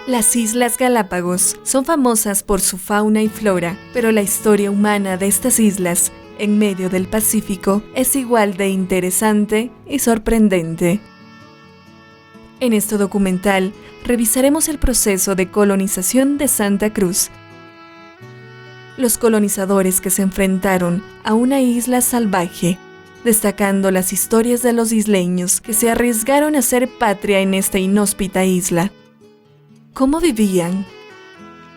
Las Islas Galápagos son famosas por su fauna y flora, pero la historia humana de estas islas, en medio del Pacífico, es igual de interesante y sorprendente. En este documental, revisaremos el proceso de colonización de Santa Cruz. Los colonizadores que se enfrentaron a una isla salvaje, destacando las historias de los isleños que se arriesgaron a ser patria en esta inhóspita isla. ¿Cómo vivían?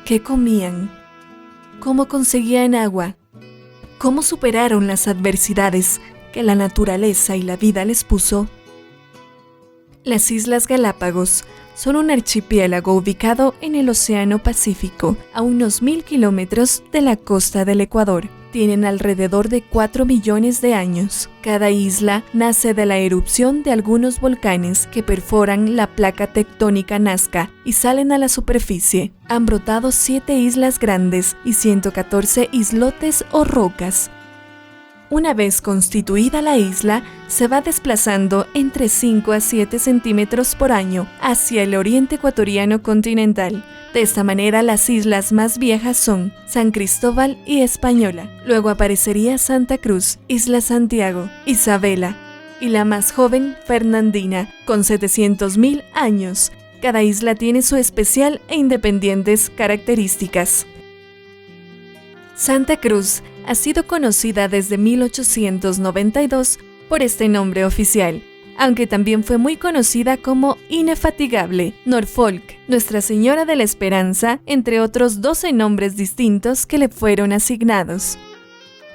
¿Qué comían? ¿Cómo conseguían agua? ¿Cómo superaron las adversidades que la naturaleza y la vida les puso? Las Islas Galápagos son un archipiélago ubicado en el Océano Pacífico, a unos 1000 kilómetros de la costa del Ecuador. Tienen alrededor de 4 millones de años. Cada isla nace de la erupción de algunos volcanes que perforan la placa tectónica Nazca y salen a la superficie. Han brotado 7 islas grandes y 114 islotes o rocas. Una vez constituida la isla, se va desplazando entre 5 a 7 centímetros por año hacia el oriente ecuatoriano continental. De esta manera, las islas más viejas son San Cristóbal y Española. Luego aparecería Santa Cruz, Isla Santiago, Isabela y la más joven, Fernandina, con 700.000 años. Cada isla tiene su especial e independientes características. Santa Cruz ha sido conocida desde 1892 por este nombre oficial, aunque también fue muy conocida como Indefatigable, Norfolk, Nuestra Señora de la Esperanza, entre otros 12 nombres distintos que le fueron asignados.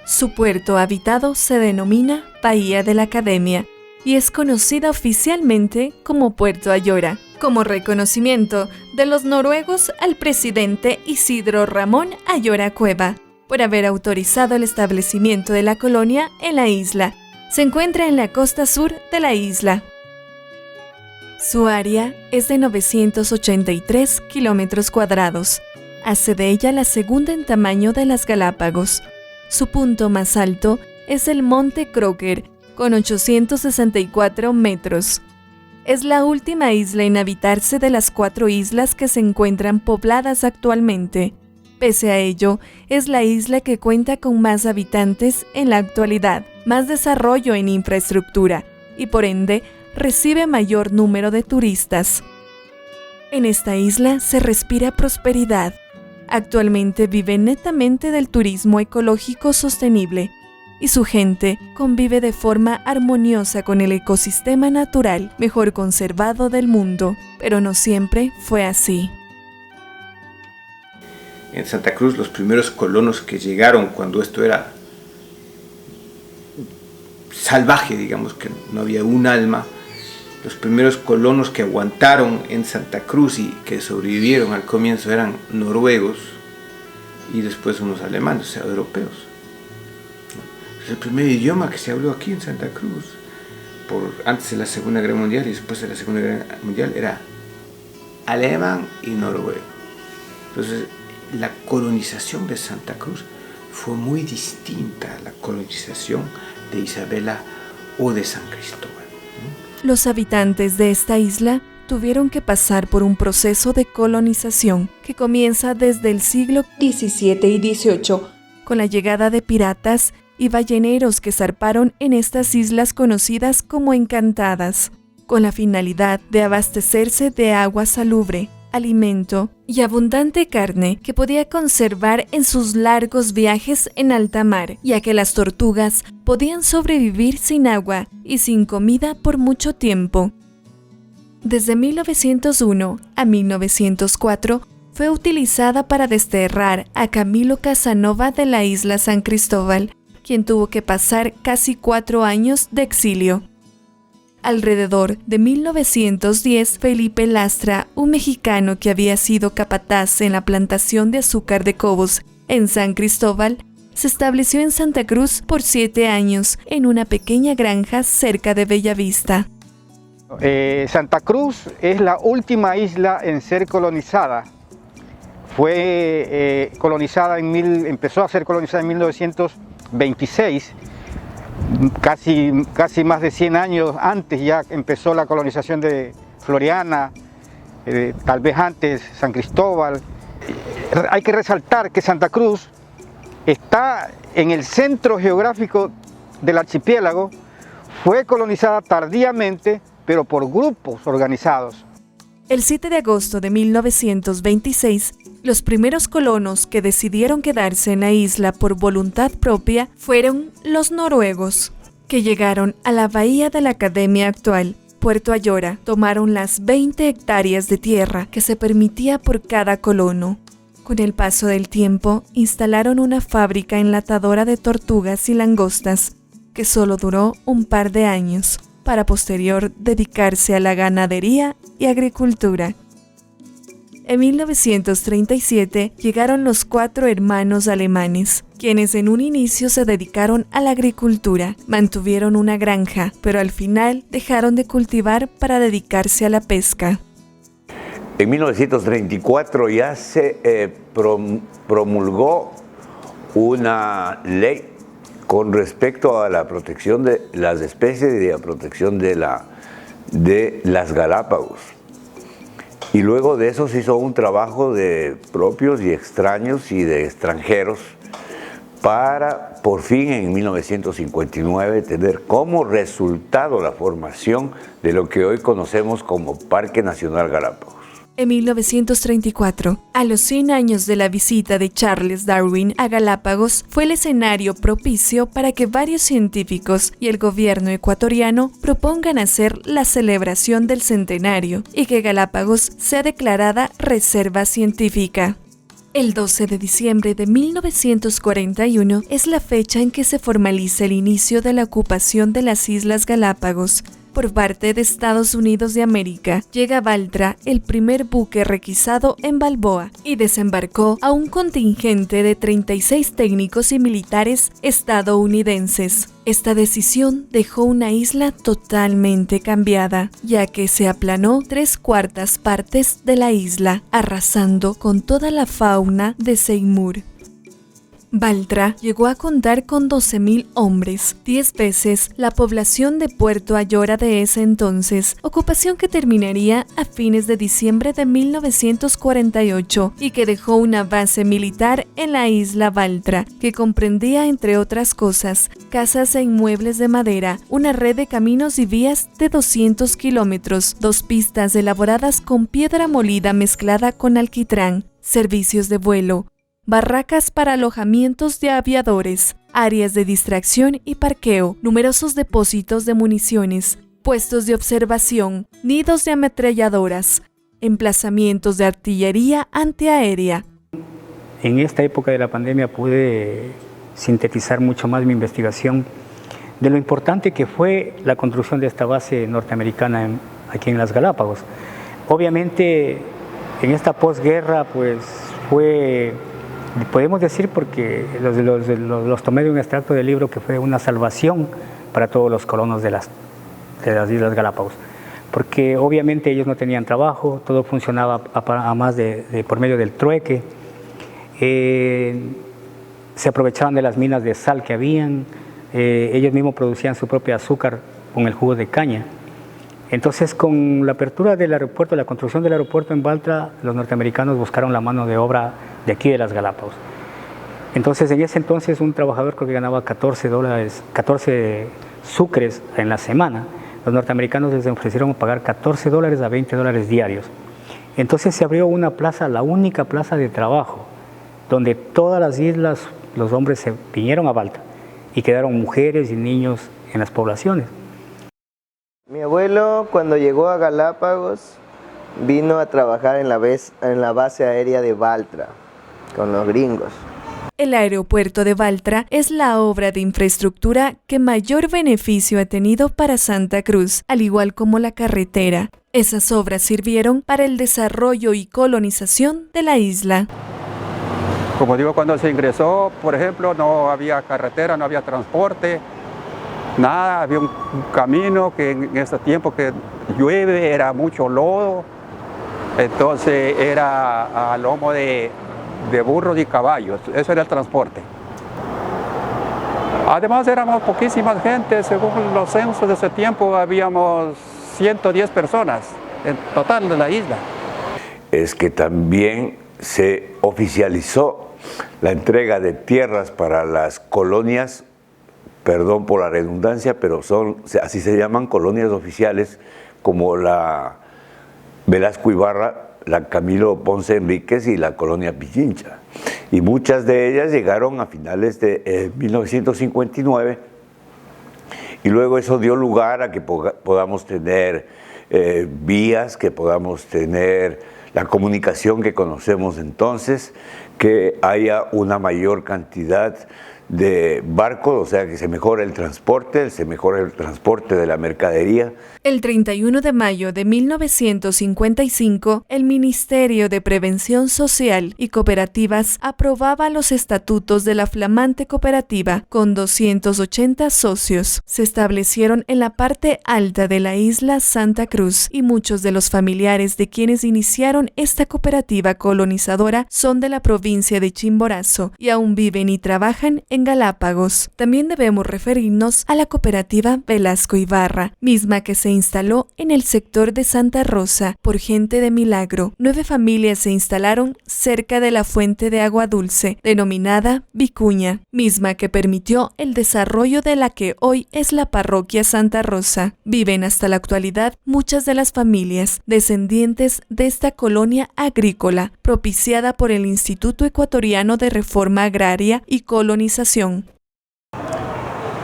Su puerto habitado se denomina Bahía de la Academia y es conocida oficialmente como Puerto Ayora, como reconocimiento de los noruegos al presidente Isidro Ramón Ayora Cueva, por haber autorizado el establecimiento de la colonia en la isla. Se encuentra en la costa sur de la isla. Su área es de 983 kilómetros cuadrados. Hace de ella la segunda en tamaño de las Galápagos. Su punto más alto es el Monte Crocker, con 864 metros. Es la última isla en habitarse de las 4 islas que se encuentran pobladas actualmente. Pese a ello, es la isla que cuenta con más habitantes en la actualidad, más desarrollo en infraestructura y por ende recibe mayor número de turistas. En esta isla se respira prosperidad. Actualmente vive netamente del turismo ecológico sostenible y su gente convive de forma armoniosa con el ecosistema natural mejor conservado del mundo, pero no siempre fue así. En Santa Cruz, los primeros colonos que llegaron cuando esto era salvaje, digamos que no había un alma, los primeros colonos que aguantaron en Santa Cruz y que sobrevivieron al comienzo eran noruegos y después unos alemanes, o sea, europeos. Es el primer idioma que se habló aquí en Santa Cruz, antes de la Segunda Guerra Mundial y después de la Segunda Guerra Mundial, era alemán y noruego. Entonces, la colonización de Santa Cruz fue muy distinta a la colonización de Isabela o de San Cristóbal. Los habitantes de esta isla tuvieron que pasar por un proceso de colonización que comienza desde el siglo XVII y XVIII, con la llegada de piratas y balleneros que zarparon en estas islas conocidas como Encantadas, con la finalidad de abastecerse de agua salubre, alimento y abundante carne que podía conservar en sus largos viajes en alta mar, ya que las tortugas podían sobrevivir sin agua y sin comida por mucho tiempo. Desde 1901 a 1904 fue utilizada para desterrar a Camilo Casanova de la isla San Cristóbal, quien tuvo que pasar casi 4 años de exilio. Alrededor de 1910, Felipe Lastra, un mexicano que había sido capataz en la plantación de azúcar de Cobos en San Cristóbal, se estableció en Santa Cruz por 7 años en una pequeña granja cerca de Bellavista. Santa Cruz es la última isla en ser colonizada. Fue empezó a ser colonizada en 1926. Casi más de 100 años antes ya empezó la colonización de Floriana, tal vez antes San Cristóbal. Hay que resaltar que Santa Cruz está en el centro geográfico del archipiélago, fue colonizada tardíamente, pero por grupos organizados. El 7 de agosto de 1926, los primeros colonos que decidieron quedarse en la isla por voluntad propia fueron los noruegos, que llegaron a la bahía de la Academia actual, Puerto Ayora. Tomaron las 20 hectáreas de tierra que se permitía por cada colono. Con el paso del tiempo, instalaron una fábrica enlatadora de tortugas y langostas, que solo duró un par de años, para posterior dedicarse a la ganadería y agricultura. En 1937 llegaron los 4 hermanos alemanes, quienes en un inicio se dedicaron a la agricultura, mantuvieron una granja, pero al final dejaron de cultivar para dedicarse a la pesca. En 1934 ya se promulgó una ley con respecto a la protección de las especies y a la protección de las Galápagos. Y luego de eso se hizo un trabajo de propios y extraños y de extranjeros para, por fin, en 1959, tener como resultado la formación de lo que hoy conocemos como Parque Nacional Galápagos. En 1934, a los 100 años de la visita de Charles Darwin a Galápagos, fue el escenario propicio para que varios científicos y el gobierno ecuatoriano propongan hacer la celebración del centenario y que Galápagos sea declarada reserva científica. El 12 de diciembre de 1941 es la fecha en que se formaliza el inicio de la ocupación de las Islas Galápagos por parte de Estados Unidos de América. Llega a Baltra el primer buque requisado en Balboa y desembarcó a un contingente de 36 técnicos y militares estadounidenses. Esta decisión dejó una isla totalmente cambiada, ya que se aplanó 3/4 partes de la isla, arrasando con toda la fauna de Seymour. Baltra llegó a contar con 12.000 hombres, 10 veces la población de Puerto Ayora de ese entonces, ocupación que terminaría a fines de diciembre de 1948 y que dejó una base militar en la isla Baltra, que comprendía, entre otras cosas, casas e inmuebles de madera, una red de caminos y vías de 200 kilómetros, 2 pistas elaboradas con piedra molida mezclada con alquitrán, servicios de vuelo, barracas para alojamientos de aviadores, áreas de distracción y parqueo, numerosos depósitos de municiones, puestos de observación, nidos de ametralladoras, emplazamientos de artillería antiaérea. En esta época de la pandemia pude sintetizar mucho más mi investigación de lo importante que fue la construcción de esta base norteamericana aquí en las Galápagos. Obviamente en esta posguerra pues fue, podemos decir, porque los tomé de un extracto del libro, que fue una salvación para todos los colonos de las Islas Galápagos, porque obviamente ellos no tenían trabajo, todo funcionaba a más por medio del trueque, se aprovechaban de las minas de sal que habían, ellos mismos producían su propio azúcar con el jugo de caña. Entonces, con la apertura del aeropuerto, la construcción del aeropuerto en Baltra, los norteamericanos buscaron la mano de obra de aquí de las Galápagos. Entonces, en ese entonces, un trabajador creo que ganaba 14 sucres en la semana. Los norteamericanos les ofrecieron pagar $14 a $20 diarios. Entonces se abrió una plaza, la única plaza de trabajo, donde todas las islas, los hombres se vinieron a Baltra y quedaron mujeres y niños en las poblaciones. Mi abuelo, cuando llegó a Galápagos, vino a trabajar en la base aérea de Baltra, con los gringos. El aeropuerto de Baltra es la obra de infraestructura que mayor beneficio ha tenido para Santa Cruz, al igual como la carretera. Esas obras sirvieron para el desarrollo y colonización de la isla. Como digo, cuando se ingresó, por ejemplo, no había carretera, no había transporte, nada, había un camino que en este tiempo que llueve era mucho lodo, entonces era a lomo de burros y caballos, eso era el transporte. Además éramos poquísimas gente, según los censos de ese tiempo habíamos 110 personas en total de la isla. es que también se oficializó la entrega de tierras para las colonias, perdón por la redundancia, pero así se llaman, colonias oficiales, como la Velasco Ibarra, la Camilo Ponce Enríquez y la colonia Pichincha. Y muchas de ellas llegaron a finales de 1959, y luego eso dio lugar a que podamos tener vías, que podamos tener la comunicación que conocemos entonces, que haya una mayor cantidad de barcos, o sea que se mejore el transporte de la mercadería. El 31 de mayo de 1955, el Ministerio de Prevención Social y Cooperativas aprobaba los estatutos de la flamante cooperativa con 280 socios. Se establecieron en la parte alta de la isla Santa Cruz y muchos de los familiares de quienes iniciaron esta cooperativa colonizadora son de la provincia de Chimborazo y aún viven y trabajan en Galápagos. También debemos referirnos a la cooperativa Velasco Ibarra, misma que se instaló en el sector de Santa Rosa por gente de milagro. 9 familias se instalaron cerca de la fuente de agua dulce, denominada Vicuña, misma que permitió el desarrollo de la que hoy es la parroquia Santa Rosa. Viven hasta la actualidad muchas de las familias descendientes de esta colonia agrícola, propiciada por el Instituto Ecuatoriano de Reforma Agraria y Colonización.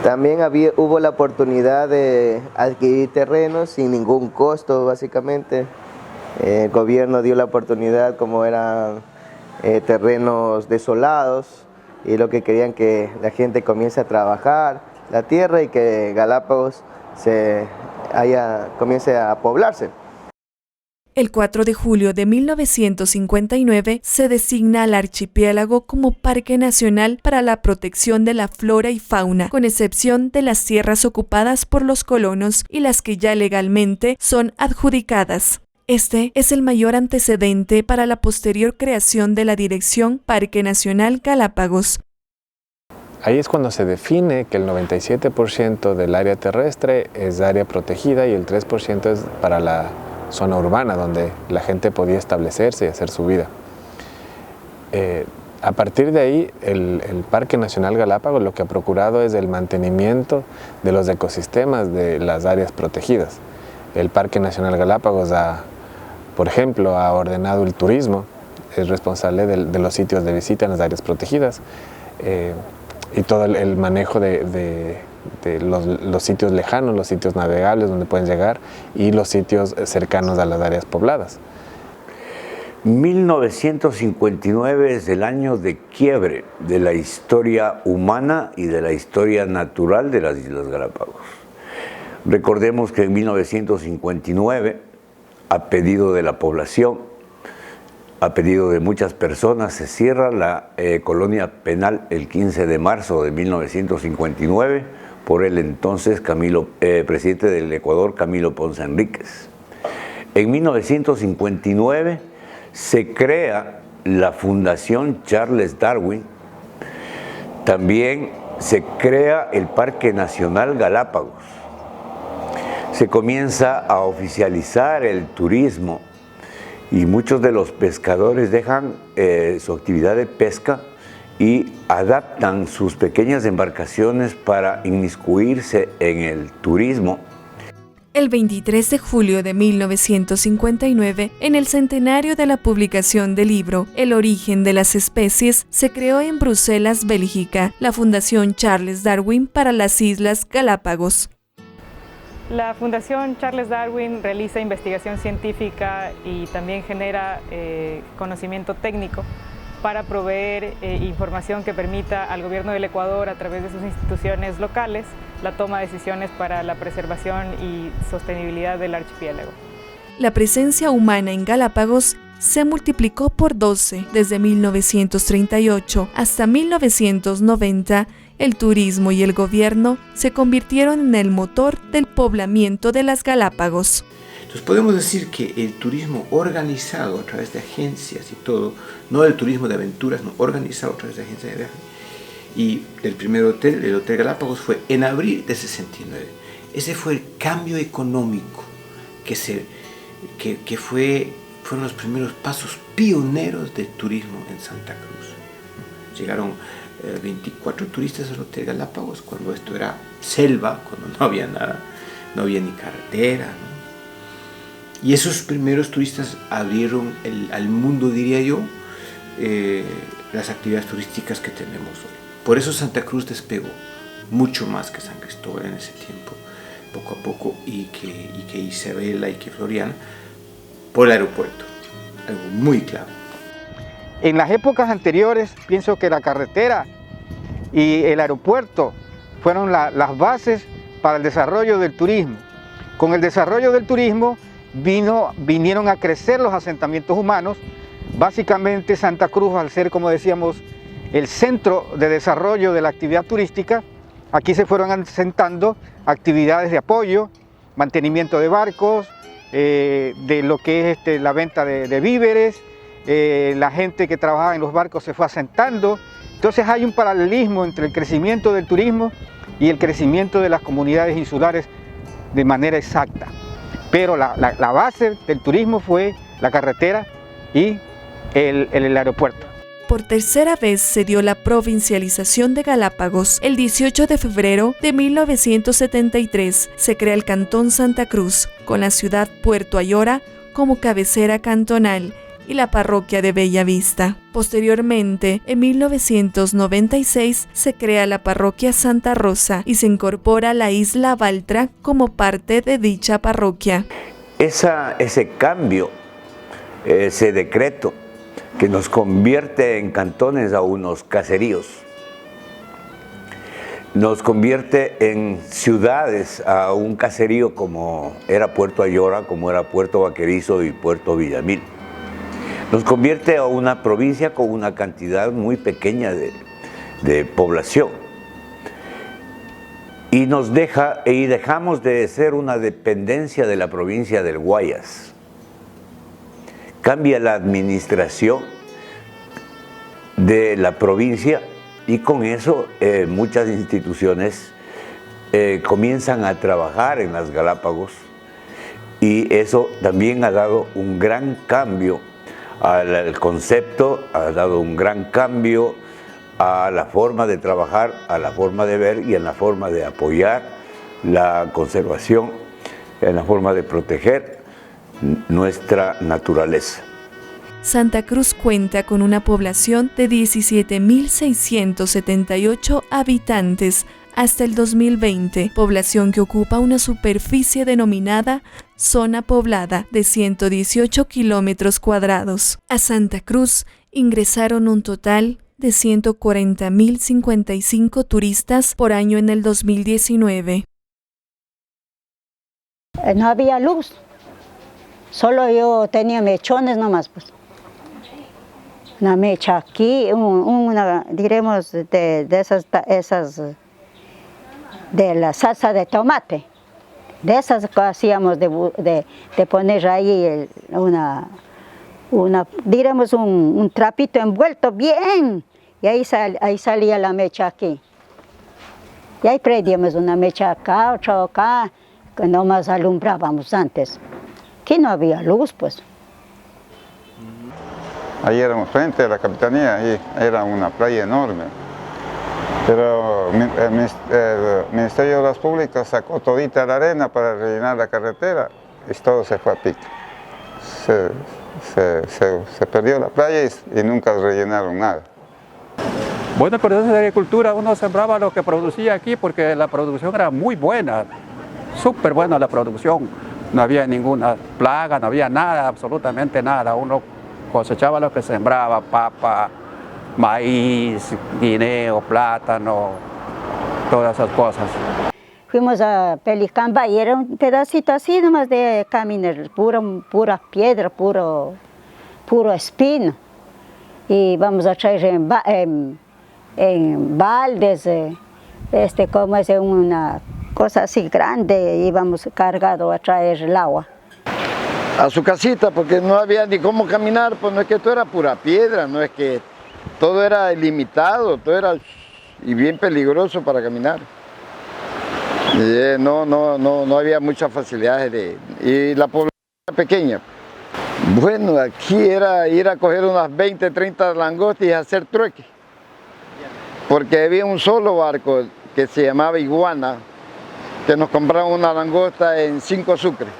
También hubo la oportunidad de adquirir terrenos sin ningún costo, básicamente. El gobierno dio la oportunidad, como eran terrenos desolados, y lo que querían que la gente comience a trabajar la tierra y que Galápagos comience a poblarse. El 4 de julio de 1959 se designa al archipiélago como Parque Nacional para la protección de la flora y fauna, con excepción de las tierras ocupadas por los colonos y las que ya legalmente son adjudicadas. Este es el mayor antecedente para la posterior creación de la Dirección Parque Nacional Galápagos. Ahí es cuando se define que el 97% del área terrestre es área protegida y el 3% es para la zona urbana, donde la gente podía establecerse y hacer su vida. A partir de ahí, el Parque Nacional Galápagos lo que ha procurado es el mantenimiento de los ecosistemas de las áreas protegidas. El Parque Nacional Galápagos, por ejemplo, ha ordenado el turismo, es responsable de los sitios de visita en las áreas protegidas, y todo el manejo de los sitios lejanos, los sitios navegables donde pueden llegar y los sitios cercanos a las áreas pobladas. 1959 es el año de quiebre de la historia humana y de la historia natural de las Islas Galápagos. Recordemos que en 1959, a pedido de la población, a pedido de muchas personas, se cierra la colonia penal el 15 de marzo de 1959 por el entonces presidente del Ecuador, Camilo Ponce Enríquez. En 1959 se crea la Fundación Charles Darwin, también se crea el Parque Nacional Galápagos, se comienza a oficializar el turismo y muchos de los pescadores dejan su actividad de pesca y adaptan sus pequeñas embarcaciones para inmiscuirse en el turismo. El 23 de julio de 1959, en el centenario de la publicación del libro El origen de las especies, se creó en Bruselas, Bélgica, la Fundación Charles Darwin para las Islas Galápagos. La Fundación Charles Darwin realiza investigación científica y también genera conocimiento técnico para proveer información que permita al gobierno del Ecuador, a través de sus instituciones locales, la toma de decisiones para la preservación y sostenibilidad del archipiélago. La presencia humana en Galápagos se multiplicó por 12 desde 1938 hasta 1990. El turismo y el gobierno se convirtieron en el motor del poblamiento de las Galápagos. Entonces podemos decir que el turismo organizado a través de agencias y todo, no el turismo de aventuras, no, organizado a través de agencias de viaje, y el primer hotel, el Hotel Galápagos, fue en abril de 69. Ese fue el cambio económico que fue fueron los primeros pasos pioneros del turismo en Santa Cruz. Llegaron 24 turistas al Hotel Galápagos cuando esto era selva, cuando no había nada, no había ni carretera, ¿no? Y esos primeros turistas abrieron al mundo, diría yo, las actividades turísticas que tenemos hoy. Por eso Santa Cruz despegó mucho más que San Cristóbal en ese tiempo, poco a poco, y que Isabela y que Floriana, por el aeropuerto, algo muy clave. En las épocas anteriores, pienso que la carretera y el aeropuerto fueron las bases para el desarrollo del turismo. Con el desarrollo del turismo vinieron a crecer los asentamientos humanos. Básicamente Santa Cruz, al ser, como decíamos, el centro de desarrollo de la actividad turística, aquí se fueron asentando actividades de apoyo, mantenimiento de barcos, de lo que es la venta de víveres. La gente que trabajaba en los barcos se fue asentando. Entonces hay un paralelismo entre el crecimiento del turismo y el crecimiento de las comunidades insulares de manera exacta. Pero la base del turismo fue la carretera y el aeropuerto. Por tercera vez se dio la provincialización de Galápagos. El 18 de febrero de 1973 se crea el Cantón Santa Cruz, con la ciudad Puerto Ayora como cabecera cantonal y la parroquia de Bellavista. Posteriormente, en 1996, se crea la parroquia Santa Rosa y se incorpora la isla Baltra como parte de dicha parroquia. Ese cambio, ese decreto que nos convierte en cantones a unos caseríos, nos convierte en ciudades a un caserío como era Puerto Ayora, como era Puerto Vaquerizo y Puerto Villamil. Nos convierte a una provincia con una cantidad muy pequeña de población. Y dejamos de ser una dependencia de la provincia del Guayas. Cambia la administración de la provincia y con eso muchas instituciones comienzan a trabajar en las Galápagos, y eso también ha dado un gran cambio al concepto, ha dado un gran cambio a la forma de trabajar, a la forma de ver y en la forma de apoyar la conservación, en la forma de proteger nuestra naturaleza. Santa Cruz cuenta con una población de 17.678 habitantes hasta el 2020, población que ocupa una superficie denominada zona poblada de 118 kilómetros cuadrados. A Santa Cruz ingresaron un total de 140.055 turistas por año en el 2019. No había luz, solo yo tenía mechones nomás, pues. Una mecha aquí, diremos de esas de la salsa de tomate, de esas que hacíamos de poner ahí diremos un trapito envuelto bien, y ahí salía la mecha aquí. Y ahí prendíamos una mecha acá, otra acá, que nomás alumbrábamos antes. Aquí no había luz, pues. Ahí éramos frente a la capitanía, ahí era una playa enorme. Pero el Ministerio de Obras Públicas sacó todita la arena para rellenar la carretera y todo se fue a pique. Se perdió la playa y nunca rellenaron nada. Bueno, por eso de agricultura uno sembraba lo que producía aquí porque la producción era muy buena, súper buena la producción. No había ninguna plaga, no había nada, absolutamente nada. Uno cosechaba lo que sembraba, papa, maíz, guineo, plátano, todas esas cosas. Fuimos a Pelicamba y era un pedacito así nomás de caminar, pura piedra, puro espino. Y vamos a traer en baldes, como es una cosa así grande, íbamos cargado a traer el agua. A su casita, porque no había ni cómo caminar, pues no es que todo era pura piedra, no es que todo era ilimitado, todo era y bien peligroso para caminar. No había muchas facilidades y la población era pequeña. Bueno, aquí era ir a coger unas 20, 30 langostas y hacer trueque. Porque había un solo barco que se llamaba Iguana, que nos compraban una langosta en 5 sucres.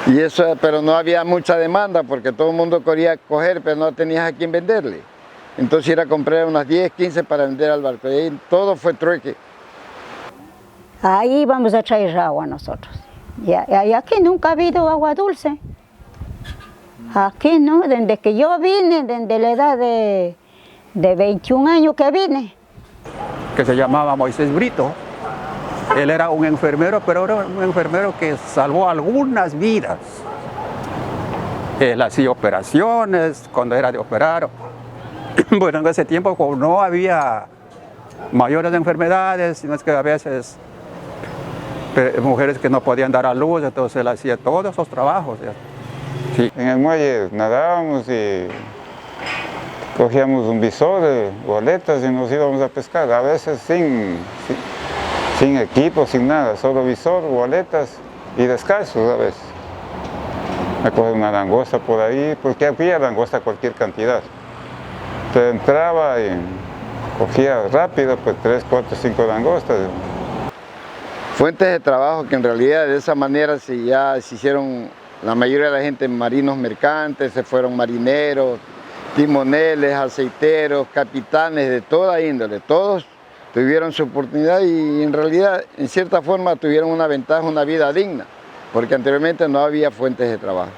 Y eso, pero no había mucha demanda porque todo el mundo quería coger, pero no tenías a quién venderle. Entonces ir a comprar unas 10, 15 para vender al barco. Y ahí todo fue trueque. Ahí vamos a traer agua nosotros. Y aquí nunca ha habido agua dulce. Aquí no, desde que yo vine, desde la edad de 21 años que vine. Que se llamaba Moisés Brito. Él era un enfermero, pero era un enfermero que salvó algunas vidas. Él hacía operaciones cuando era de operar. Bueno, en ese tiempo como no había mayores enfermedades, sino es que a veces mujeres que no podían dar a luz, entonces él hacía todos esos trabajos. Sí. En el muelle nadábamos y cogíamos un visor de boletas y nos íbamos a pescar, a veces sin equipo, sin nada, solo visor, boletas y descalzos a veces. A coger una langosta por ahí, porque había langosta cualquier cantidad. Entonces entraba y cogía rápido, pues 3, 4, 5 langostas. Fuentes de trabajo que en realidad de esa manera ya se hicieron la mayoría de la gente marinos mercantes, se fueron marineros, timoneles, aceiteros, capitanes de toda índole, todos tuvieron su oportunidad y en realidad en cierta forma tuvieron una ventaja, una vida digna, porque anteriormente no había fuentes de trabajo.